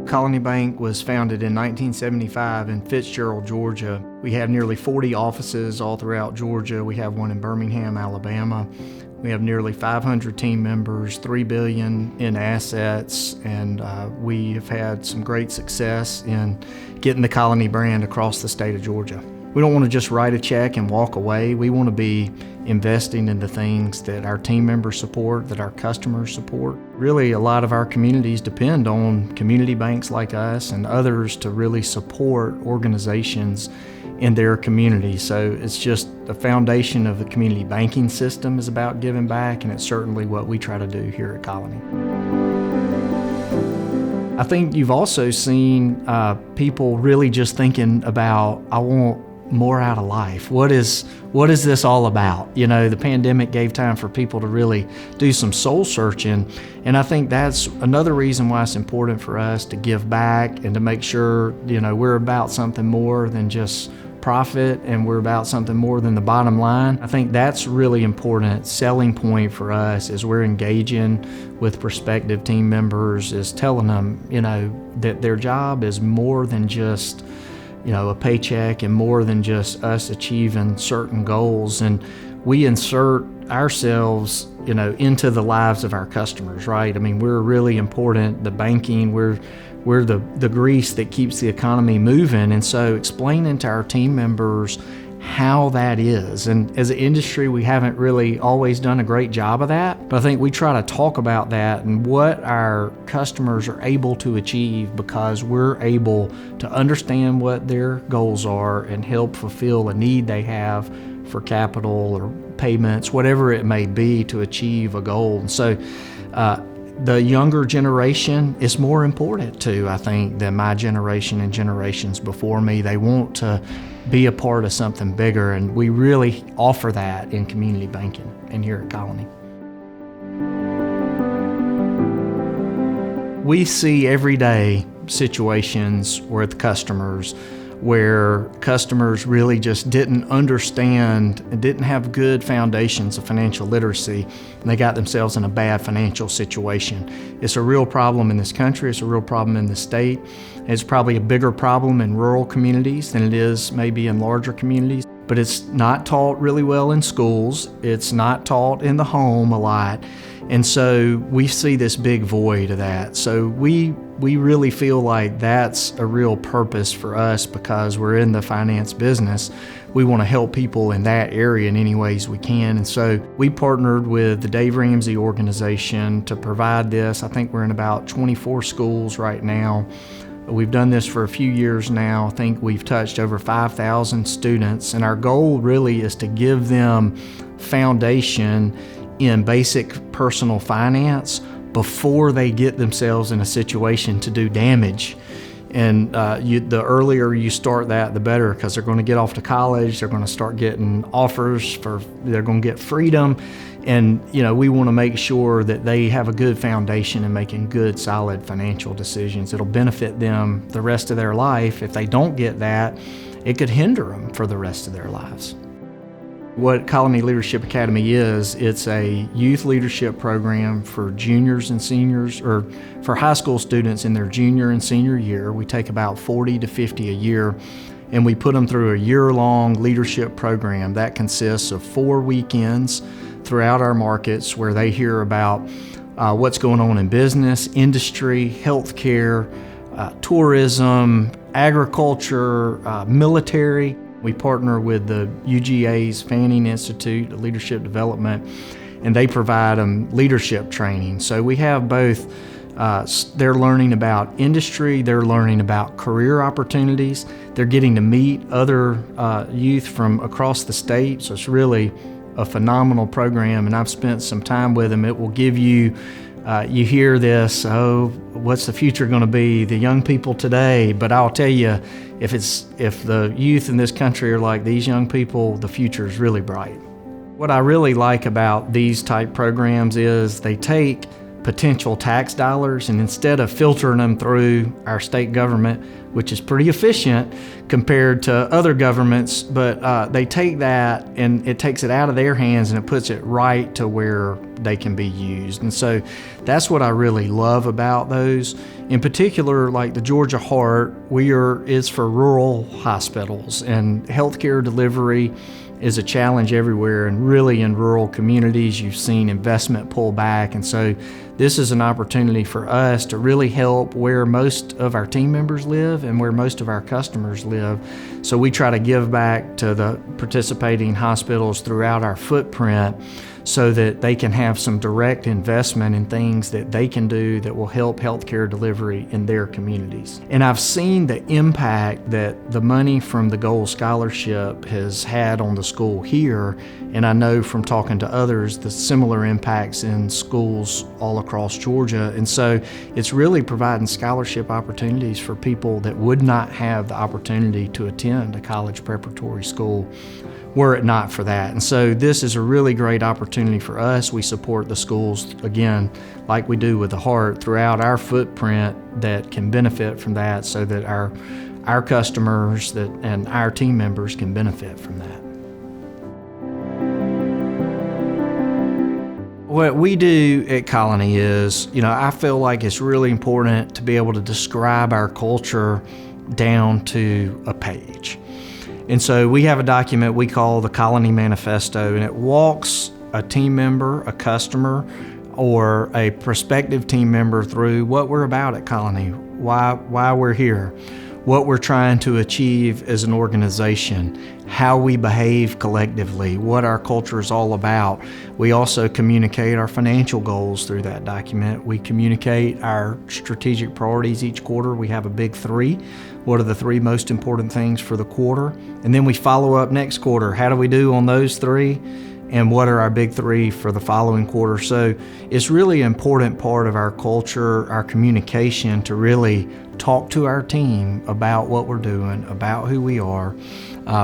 Colony Bank was founded in 1975 in Fitzgerald, Georgia. We have nearly 40 offices all throughout Georgia. We have one in Birmingham, Alabama. We have nearly 500 team members, $3 billion in assets, and we have had some great success in getting the Colony brand across the state of Georgia. We don't want to just write a check and walk away. We want to be investing in the things that our team members support, that our customers support. Really, a lot of our communities depend on community banks like us and others to really support organizations in their community. So it's just the foundation of the community banking system is about giving back, and it's certainly what we try to do here at Colony. I think you've also seen people really just thinking about, I want more out of life. What is this all about? You know, the pandemic gave time for people to really do some soul searching, and I think that's another reason why it's important for us to give back and to make sure, you know, we're about something more than just profit, and we're about something more than the bottom line. I think that's really important selling point for us as we're engaging with prospective team members, is telling them, you know, that their job is more than just, you know, a paycheck and more than just us achieving certain goals. And we insert ourselves, you know, into the lives of our customers, right? I mean, we're really important. The banking, we're the grease that keeps the economy moving. And so explaining to our team members how that is. And as an industry, we haven't really always done a great job of that, but I think we try to talk about that and what our customers are able to achieve because we're able to understand what their goals are and help fulfill a need they have for capital or payments, whatever it may be, to achieve a goal. And so the younger generation is more important too, I think, than my generation and generations before me. They want to be a part of something bigger, and we really offer that in community banking and here at Colony. We see every day situations with customers where customers really just didn't understand and didn't have good foundations of financial literacy, and they got themselves in a bad financial situation. It's a real problem in this country, it's a real problem in the state. It's probably a bigger problem in rural communities than it is maybe in larger communities, but it's not taught really well in schools, it's not taught in the home a lot, and so we see this big void of that. So we really feel like that's a real purpose for us because we're in the finance business. We want to help people in that area in any ways we can. And so we partnered with the Dave Ramsey organization to provide this. I think we're in about 24 schools right now. We've done this for a few years now. I think we've touched over 5,000 students, and our goal really is to give them foundation in basic personal finance before they get themselves in a situation to do damage. And the earlier you start that, the better, because they're going to get off to college, they're going to start getting offers they're going to get freedom. And, you know, we want to make sure that they have a good foundation in making good, solid financial decisions. It'll benefit them the rest of their life. If they don't get that, it could hinder them for the rest of their lives. What Colony Leadership Academy is, it's a youth leadership program for juniors and seniors, or for high school students in their junior and senior year. We take about 40 to 50 a year, and we put them through a year-long leadership program that consists of 4 weekends throughout our markets where they hear about what's going on in business, industry, healthcare, tourism, agriculture, military. We partner with the UGA's Fanning Institute of Leadership Development, and they provide them leadership training. So we have both, they're learning about industry, they're learning about career opportunities, they're getting to meet other youth from across the state. So it's really a phenomenal program, and I've spent some time with them. It will give you, you hear this, oh, what's the future going to be, the young people today? But I'll tell you, if the youth in this country are like these young people, the future is really bright. What I really like about these type programs is they take potential tax dollars, and instead of filtering them through our state government, which is pretty efficient compared to other governments, but they take that and it takes it out of their hands and it puts it right to where they can be used. And so that's what I really love about those. In particular, like the Georgia Heart, is for rural hospitals, and healthcare delivery is a challenge everywhere, and really in rural communities you've seen investment pull back. And so this is an opportunity for us to really help where most of our team members live and where most of our customers live. So we try to give back to the participating hospitals throughout our footprint so that they can have some direct investment in things that they can do that will help healthcare delivery in their communities. And I've seen the impact that the money from the Gold Scholarship has had on the school here, and I know from talking to others the similar impacts in schools all across Georgia. And so it's really providing scholarship opportunities for people that would not have the opportunity to attend a college preparatory school were it not for that. And so this is a really great opportunity for us. We support the schools, again, like we do with the Heart, throughout our footprint that can benefit from that, so that our customers and our team members can benefit from that. What we do at Colony is, I feel like it's really important to be able to describe our culture down to a page. And so we have a document we call the Colony Manifesto, and it walks a team member, a customer, or a prospective team member through what we're about at Colony, why we're here, what we're trying to achieve as an organization, how we behave collectively, what our culture is all about. We also communicate our financial goals through that document. We communicate our strategic priorities each quarter. We have a big 3. What are the 3 most important things for the quarter? And then we follow up next quarter. How do we do on those 3? And what are our big 3 for the following quarter? So it's really an important part of our culture, our communication, to really talk to our team about what we're doing, about who we are.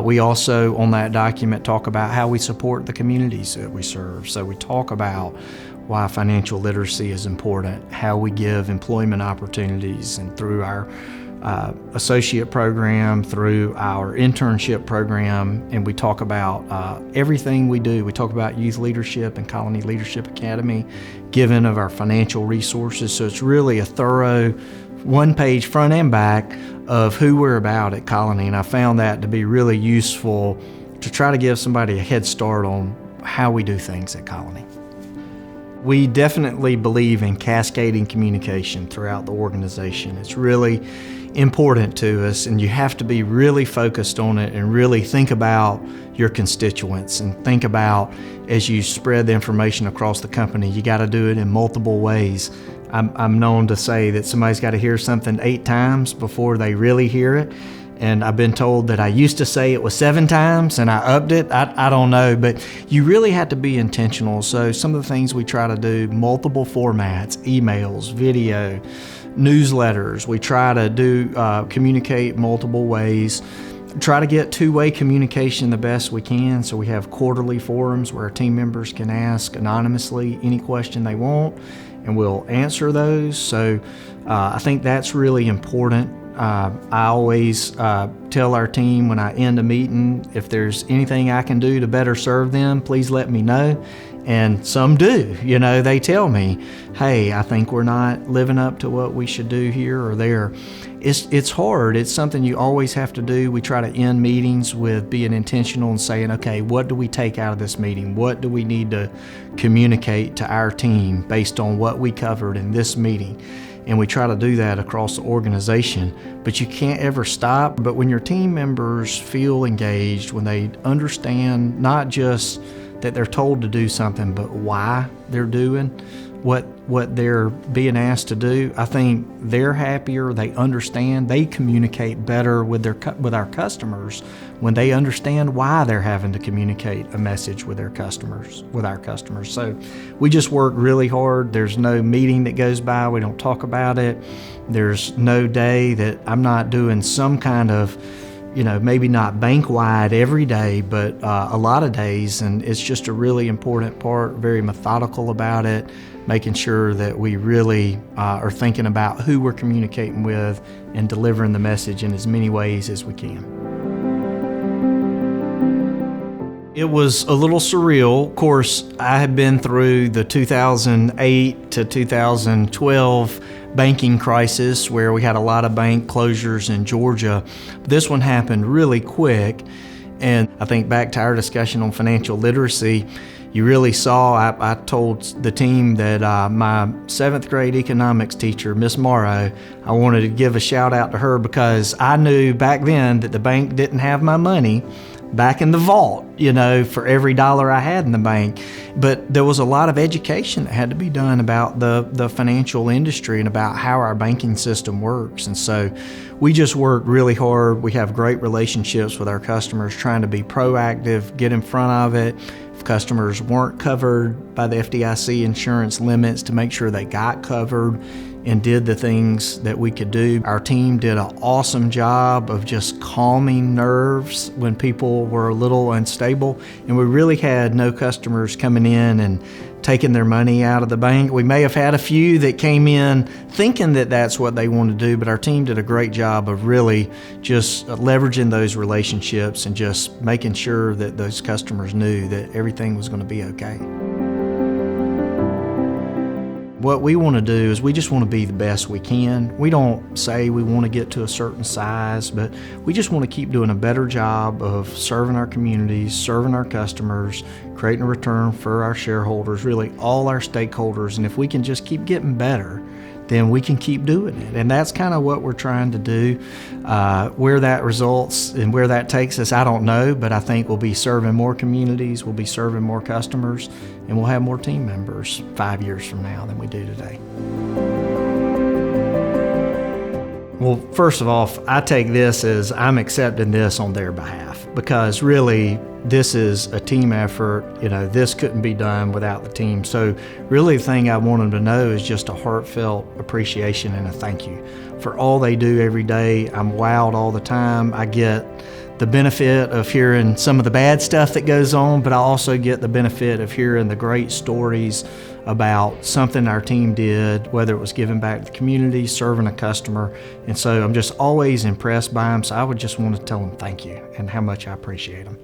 We also, on that document, talk about how we support the communities that we serve. So we talk about why financial literacy is important, how we give employment opportunities, and through our associate program, through our internship program, and we talk about everything we do. We talk about youth leadership and Colony Leadership Academy, given of our financial resources. So it's really a thorough 1-page front and back of who we're about at Colony, and I found that to be really useful to try to give somebody a head start on how we do things at Colony. We definitely believe in cascading communication throughout the organization. It's really important to us, and you have to be really focused on it and really think about your constituents and think about, as you spread the information across the company, you got to do it in multiple ways. I'm known to say that somebody's got to hear something 8 times before they really hear it. And I've been told that I used to say it was 7 times and I upped it. I don't know, but you really have to be intentional. So some of the things we try to do, multiple formats, emails, video, newsletters. We try to do communicate multiple ways. Try to get 2-way communication the best we can. So we have quarterly forums where our team members can ask anonymously any question they want, and we'll answer those. So I think that's really important. I always tell our team when I end a meeting, if there's anything I can do to better serve them, please let me know. And some do. They tell me, hey, I think we're not living up to what we should do here or there. It's hard. It's something you always have to do. We try to end meetings with being intentional and saying, okay, what do we take out of this meeting? What do we need to communicate to our team based on what we covered in this meeting? And we try to do that across the organization, but you can't ever stop. But when your team members feel engaged, when they understand not just that they're told to do something, but why they're doing what they're being asked to do, I think they're happier, they understand, they communicate better with our customers when they understand why they're having to communicate a message with our customers. So we just work really hard. There's no meeting that goes by we don't talk about it. There's no day that I'm not doing some kind of maybe not bank-wide every day, but a lot of days. And it's just a really important part, very methodical about it, making sure that we really are thinking about who we're communicating with and delivering the message in as many ways as we can. It was a little surreal. Of course, I had been through the 2008 to 2012 banking crisis where we had a lot of bank closures in Georgia. This one happened really quick, and I think back to our discussion on financial literacy, you really saw, I told the team that my 7th grade economics teacher, Miss Morrow, I wanted to give a shout out to her because I knew back then that the bank didn't have my money back in the vault, for every dollar I had in the bank. But there was a lot of education that had to be done about the financial industry and about how our banking system works. And so we just worked really hard. We have great relationships with our customers, trying to be proactive, get in front of it. If customers weren't covered by the FDIC insurance limits, to make sure they got covered and did the things that we could do. Our team did an awesome job of just calming nerves when people were a little unstable, and we really had no customers coming in and taking their money out of the bank. We may have had a few that came in thinking that that's what they wanted to do, but our team did a great job of really just leveraging those relationships and just making sure that those customers knew that everything was going to be okay. What we want to do is we just want to be the best we can. We don't say we want to get to a certain size, but we just want to keep doing a better job of serving our communities, serving our customers, creating a return for our shareholders, really all our stakeholders. And if we can just keep getting better, then we can keep doing it. And that's kind of what we're trying to do. Where that results and where that takes us, I don't know, but I think we'll be serving more communities, we'll be serving more customers, and we'll have more team members 5 years from now than we do today. Well, first of all, I take this as I'm accepting this on their behalf, because really this is a team effort. This couldn't be done without the team. So really the thing I want them to know is just a heartfelt appreciation and a thank you for all they do every day. I'm wowed all the time. I get the benefit of hearing some of the bad stuff that goes on, but I also get the benefit of hearing the great stories about something our team did, whether it was giving back to the community, serving a customer. And so I'm just always impressed by them. So I would just want to tell them thank you and how much I appreciate them.